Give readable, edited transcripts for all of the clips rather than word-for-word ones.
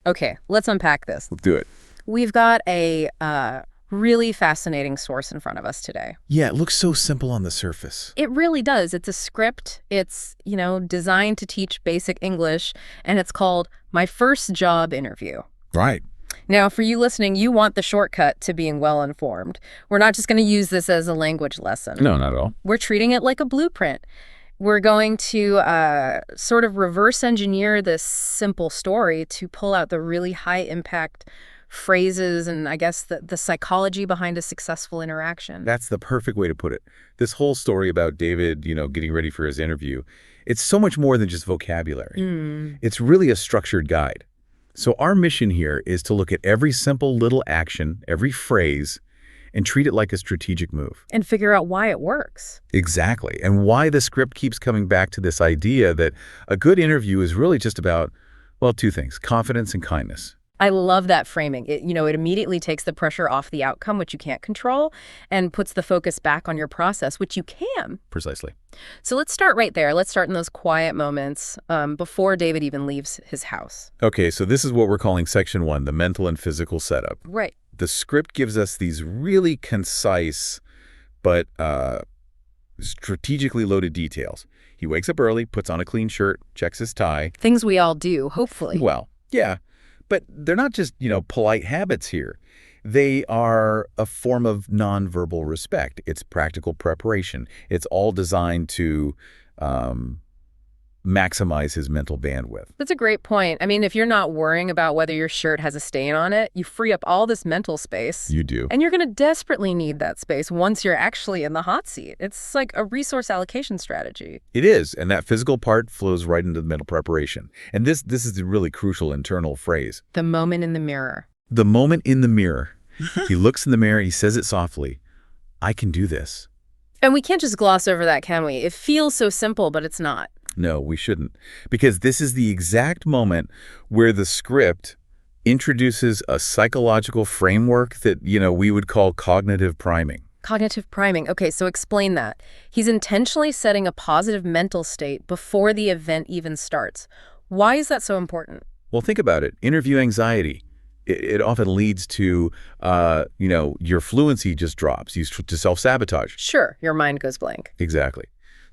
Okay, let's unpack this. Let's do it. We've got a really fascinating source in front of us today. Yeah, it looks so simple on the surface. It really does. It's a script. It's, designed to teach basic English, and it's called My First Job Interview. Right. Now, for you listening, you want the shortcut to being well-informed. We're not just going to use this as a language lesson. No, not at all. We're treating it like a blueprint. We're going to sort of reverse engineer this simple story to pull out the really high-impact phrases and, I guess, the psychology behind a successful interaction. That's the perfect way to put it. This whole story about David, getting ready for his interview, it's so much more than just vocabulary. It's really a structured guide. So our mission here is to look at every simple little action, every phrase, and treat it like a strategic move. And figure out why it works. Exactly. And why the script keeps coming back to this idea that a good interview is really just about, well, two things, confidence and kindness. I love that framing. It immediately takes the pressure off the outcome, which you can't control, and puts the focus back on your process, which you can. Precisely. So let's start right there. Let's start in those quiet moments before David even leaves his house. Okay, so this is what we're calling section 1, the mental and physical setup. Right. The script gives us these really concise but strategically loaded details. He wakes up early, puts on a clean shirt, checks his tie. Things we all do, hopefully. Well, yeah. But they're not just, polite habits here. They are a form of nonverbal respect. It's practical preparation. It's all designed to maximize his mental bandwidth. That's a great point. I mean, if you're not worrying about whether your shirt has a stain on it, you free up all this mental space. You do. And you're going to desperately need that space once you're actually in the hot seat. It's like a resource allocation strategy. It is, and that physical part flows right into the mental preparation. And this is a really crucial internal phrase. The moment in the mirror. The moment in the mirror. He looks in the mirror, he says it softly, I can do this. And we can't just gloss over that, can we? It feels so simple, but it's not. No, we shouldn't. Because this is the exact moment where the script introduces a psychological framework that, we would call cognitive priming. Cognitive priming. Okay, so explain that. He's intentionally setting a positive mental state before the event even starts. Why is that so important? Well, think about it. Interview anxiety. It often leads to, your fluency just drops. To self-sabotage. Sure, your mind goes blank. Exactly.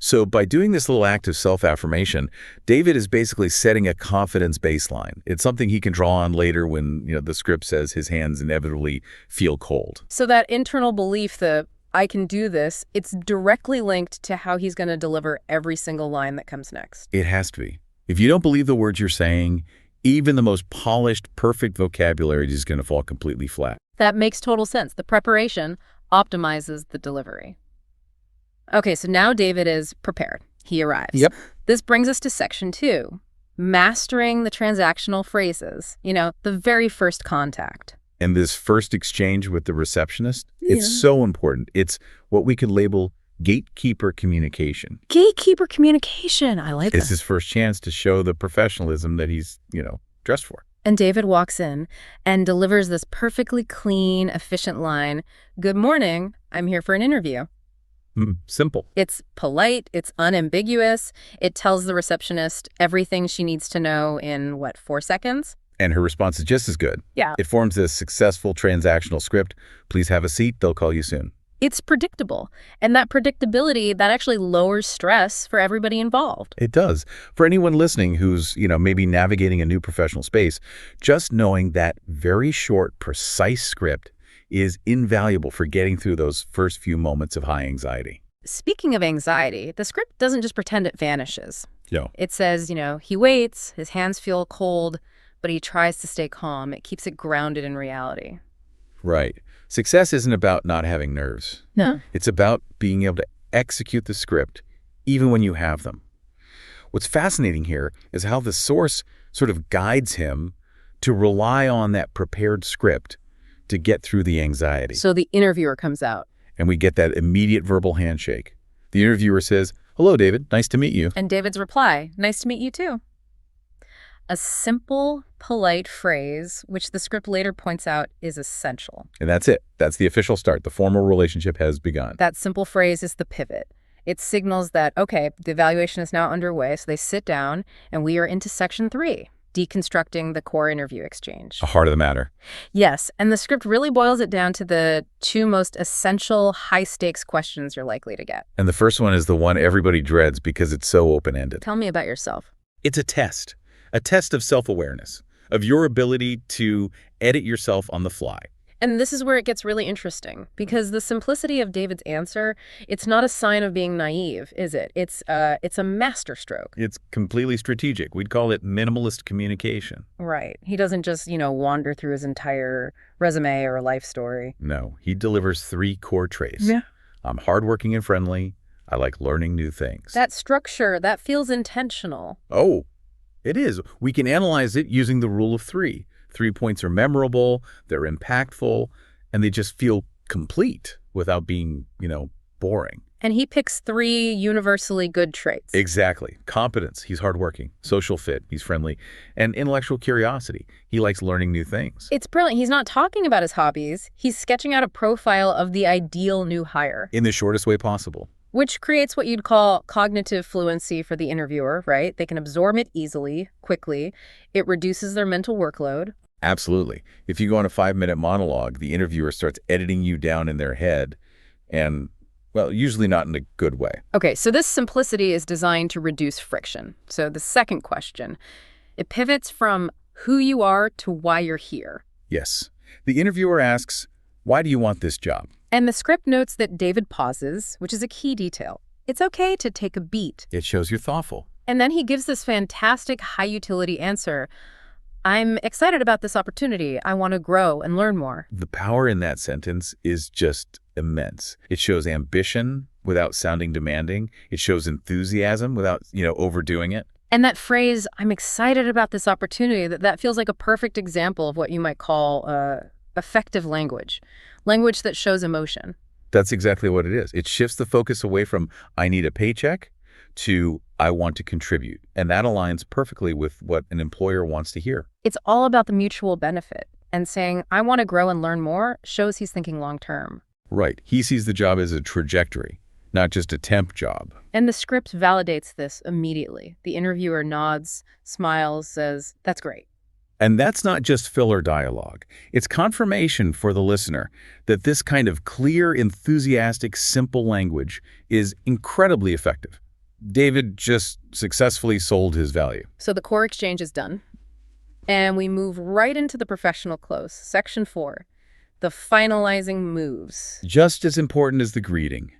So by doing this little act of self-affirmation, David is basically setting a confidence baseline. It's something he can draw on later when, the script says his hands inevitably feel cold. So that internal belief that I can do this, it's directly linked to how he's going to deliver every single line that comes next. It has to be. If you don't believe the words you're saying, even the most polished, perfect vocabulary is going to fall completely flat. That makes total sense. The preparation optimizes the delivery. Okay, so now David is prepared. He arrives. Yep. This brings us to section 2, mastering the transactional phrases, the very first contact. And this first exchange with the receptionist, it's so important. It's what we could label gatekeeper communication. Gatekeeper communication. I like that. It's his first chance to show the professionalism that he's, dressed for. And David walks in and delivers this perfectly clean, efficient line. Good morning. I'm here for an interview. Simple. It's polite. It's unambiguous. It tells the receptionist everything she needs to know in, 4 seconds? And her response is just as good. Yeah. It forms a successful transactional script. Please have a seat. They'll call you soon. It's predictable. And that predictability, that actually lowers stress for everybody involved. It does. For anyone listening who's, maybe navigating a new professional space, just knowing that very short, precise script is invaluable for getting through those first few moments of high anxiety. Speaking of anxiety, the script doesn't just pretend it vanishes. No. It says, he waits, his hands feel cold, but he tries to stay calm. It keeps it grounded in reality. Right. Success isn't about not having nerves. No. It's about being able to execute the script, even when you have them. What's fascinating here is how the source sort of guides him to rely on that prepared script to get through the anxiety. So the interviewer comes out. And we get that immediate verbal handshake. The interviewer says, "Hello, David. Nice to meet you." And David's reply, "Nice to meet you too." A simple, polite phrase, which the script later points out is essential. And that's it. That's the official start. The formal relationship has begun. That simple phrase is the pivot. It signals that, okay, the evaluation is now underway, so they sit down, and we are into section 3. deconstructing the core interview exchange. The heart of the matter. Yes, and the script really boils it down to the two most essential high-stakes questions you're likely to get. And the first one is the one everybody dreads because it's so open-ended. Tell me about yourself. It's a test of self-awareness, of your ability to edit yourself on the fly. And this is where it gets really interesting, because the simplicity of David's answer, it's not a sign of being naive, is it? It's a masterstroke. It's completely strategic. We'd call it minimalist communication. Right. He doesn't just, wander through his entire resume or life story. No, he delivers 3 core traits. Yeah. I'm hardworking and friendly. I like learning new things. That structure, that feels intentional. Oh, it is. We can analyze it using the rule of 3. 3 points are memorable, they're impactful, and they just feel complete without being, boring. And he picks 3 universally good traits. Exactly. Competence, he's hardworking. Social fit, he's friendly. And intellectual curiosity, he likes learning new things. It's brilliant. He's not talking about his hobbies. He's sketching out a profile of the ideal new hire. In the shortest way possible. Which creates what you'd call cognitive fluency for the interviewer, right? They can absorb it easily, quickly. It reduces their mental workload. Absolutely. If you go on a 5-minute monologue, the interviewer starts editing you down in their head and, well, usually not in a good way. Okay, so this simplicity is designed to reduce friction. So the second question, it pivots from who you are to why you're here. Yes. The interviewer asks, why do you want this job? And the script notes that David pauses, which is a key detail. It's okay to take a beat. It shows you're thoughtful. And then he gives this fantastic high-utility answer. I'm excited about this opportunity. I want to grow and learn more. The power in that sentence is just immense. It shows ambition without sounding demanding. It shows enthusiasm without, overdoing it. And that phrase, I'm excited about this opportunity, that feels like a perfect example of what you might call effective language. Language that shows emotion. That's exactly what it is. It shifts the focus away from, I need a paycheck, to, I want to contribute. And that aligns perfectly with what an employer wants to hear. It's all about the mutual benefit. And saying, I want to grow and learn more, shows he's thinking long-term. Right. He sees the job as a trajectory, not just a temp job. And the script validates this immediately. The interviewer nods, smiles, says, that's great. And that's not just filler dialogue. It's confirmation for the listener that this kind of clear, enthusiastic, simple language is incredibly effective. David just successfully sold his value. So the core exchange is done. And we move right into the professional close. Section 4, the finalizing moves. Just as important as the greeting,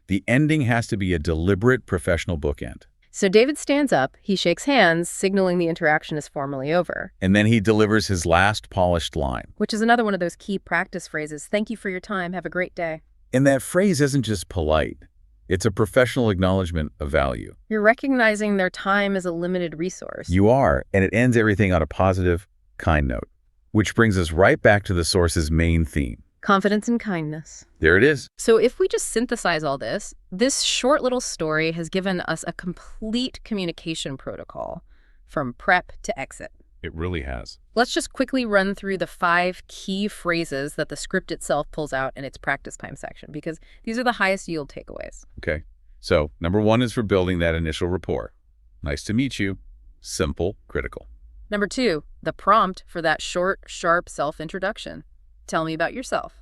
the ending has to be a deliberate professional bookend. So David stands up, he shakes hands, signaling the interaction is formally over. And then he delivers his last polished line. Which is another one of those key practice phrases. Thank you for your time. Have a great day. And that phrase isn't just polite. It's a professional acknowledgement of value. You're recognizing their time as a limited resource. You are, and it ends everything on a positive, kind note. Which brings us right back to the source's main theme. Confidence and kindness. There it is. So if we just synthesize all this short little story has given us a complete communication protocol from prep to exit. It really has. Let's just quickly run through the 5 key phrases that the script itself pulls out in its practice time section, because these are the highest yield takeaways. Okay. So, number 1 is for building that initial rapport. Nice to meet you. Simple, critical. Number 2, the prompt for that short, sharp self-introduction. Tell me about yourself.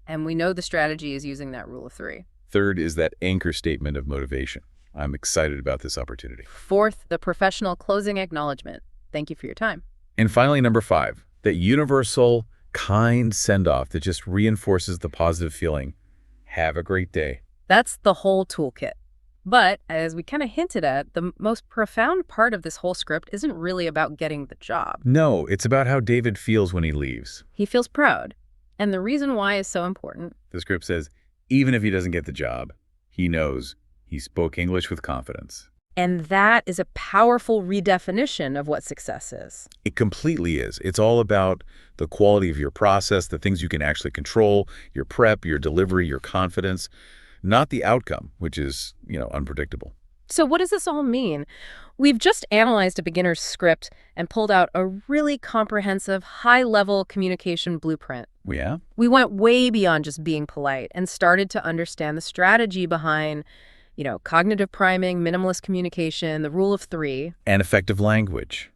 And we know the strategy is using that rule of 3. Third is that anchor statement of motivation. I'm excited about this opportunity. 4th, the professional closing acknowledgement. Thank you for your time. And finally, number 5, that universal, kind send-off that just reinforces the positive feeling. Have a great day. That's the whole toolkit. But as we kind of hinted at, the most profound part of this whole script isn't really about getting the job. No, it's about how David feels when he leaves. He feels proud. And the reason why is so important. The script says, even if he doesn't get the job, he knows he spoke English with confidence. And that is a powerful redefinition of what success is. It completely is. It's all about the quality of your process, the things you can actually control, your prep, your delivery, your confidence, not the outcome, which is, unpredictable. So what does this all mean? We've just analyzed a beginner's script and pulled out a really comprehensive, high-level communication blueprint. Yeah? We went way beyond just being polite and started to understand the strategy behind cognitive priming, minimalist communication, the rule of 3. And effective language.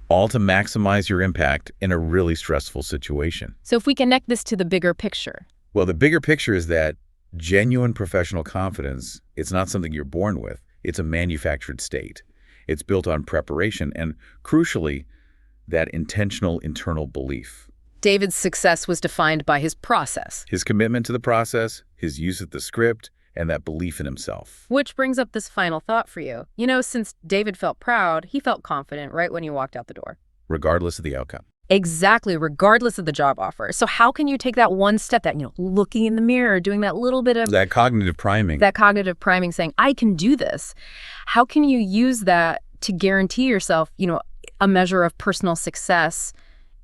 all to maximize your impact in a really stressful situation. So if we connect this to the bigger picture. Well, the bigger picture is that genuine professional confidence, it's not something you're born with. It's a manufactured state. It's built on preparation and, crucially, that intentional internal belief. David's success was defined by his process. His commitment to the process, his use of the script, and that belief in himself. Which brings up this final thought for you. You know, since David felt proud, he felt confident right when he walked out the door. Regardless of the outcome. Exactly, regardless of the job offer. So how can you take that one step, that, looking in the mirror, doing that little bit of that cognitive priming. That cognitive priming, saying, I can do this. How can you use that to guarantee yourself, a measure of personal success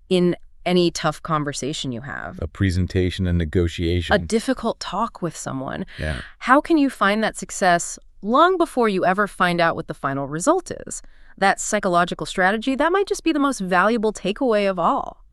in any tough conversation you have? A presentation and negotiation. A difficult talk with someone. Yeah. How can you find that success long before you ever find out what the final result is? That psychological strategy, that might just be the most valuable takeaway of all.